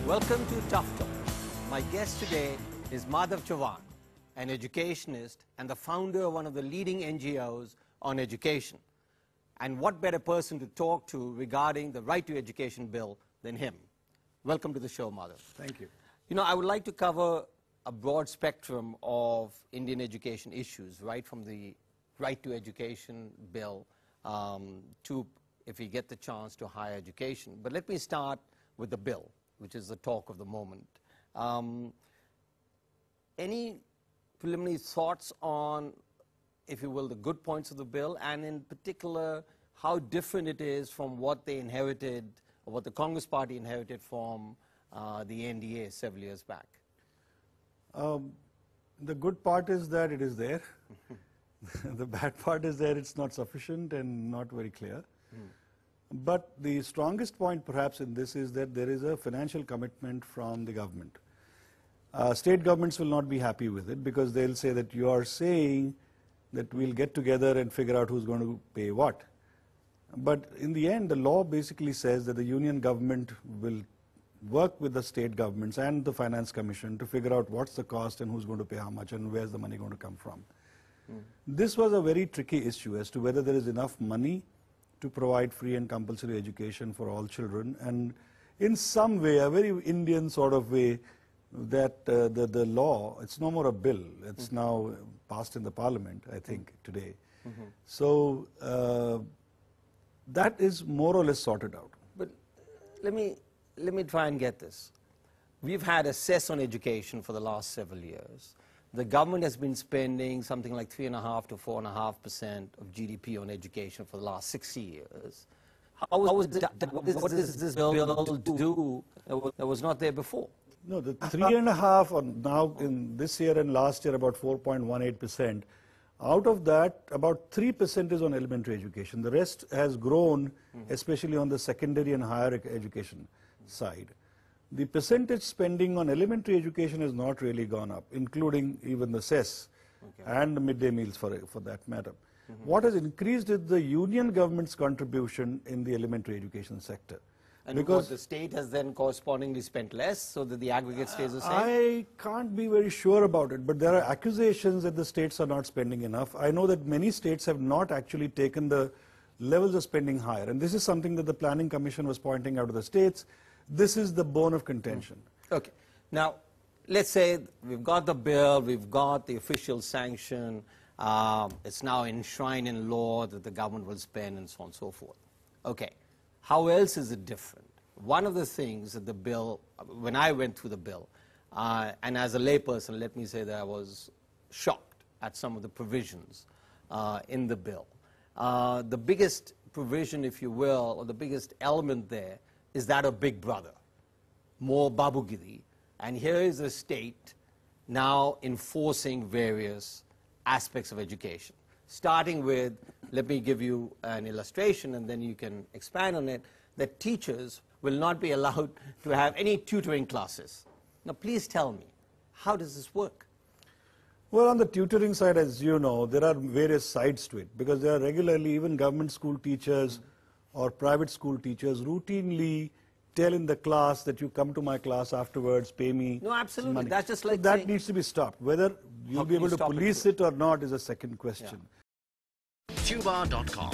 Welcome to Tough Talk. My guest today is Madhav Chavan, an educationist and the founder of one of the leading NGOs on education. And what better person to talk to regarding the Right to Education bill than him? Welcome to the show, Madhav. Thank you. You know, I would like to cover a broad spectrum of Indian education issues, right from the Right to Education bill to, if we get the chance, to higher education. But let me start with the bill, which is the talk of the moment. Any preliminary thoughts on, if you will, the good points of the bill, and in particular, how different it is from what they inherited, or what the Congress Party inherited from the NDA several years back? The good part is that it is there. The bad part is that it's not sufficient and not very clear. But the strongest point perhaps in this is that there is a financial commitment from the government. State governments will not be happy with it because they'll say that you are saying that we'll get together and figure out who's going to pay what. But in the end, the law basically says that the union government will work with the state governments and the finance commission to figure out what's the cost and who's going to pay how much and where's the money going to come from. This was a very tricky issue as to whether there is enough money to provide free and compulsory education for all children, and in some way, a very Indian sort of way, that the law, it's no more a bill, it's now passed in the parliament, I think, today. So that is more or less sorted out. But let me try and get this. We've had a cess on education for the last several years. The government has been spending something like 3.5 to 4.5% of GDP on education for the last 60 years. What does this bill do that was not there before? No, the 3.5 or now in this year and last year about 4.18%. Out of that, about 3% is on elementary education. The rest has grown, especially on the secondary and higher education side. The percentage spending on elementary education has not really gone up, including even the cess and the midday meals for that matter. What has increased is the union government's contribution in the elementary education sector. And because the state has then correspondingly spent less, so that the aggregate stays the same? I can't be very sure about it, but there are accusations that the states are not spending enough. I know that many states have not actually taken the levels of spending higher, and this is something that the Planning Commission was pointing out to the states. This is the bone of contention. Okay. Now, let's say we've got the bill, we've got the official sanction, it's now enshrined in law that the government will spend and so on and so forth. Okay. How else is it different? One of the things that the bill, when I went through the bill, and as a layperson, let me say that I was shocked at some of the provisions in the bill. The biggest provision, if you will, or the biggest element there is that of Big Brother, more Babugiri. And here is the state now enforcing various aspects of education. Starting with, let me give you an illustration and then you can expand on it, that teachers will not be allowed to have any tutoring classes. Now please tell me, how does this work? Well, on the tutoring side, as you know, there are various sides to it, because there are regularly even government school teachers or private school teachers routinely tell in the class that you come to my class afterwards, pay me. No, absolutely. That's just like that needs to be stopped. Whether you'll be able to police it or not is a second question. Tuba.com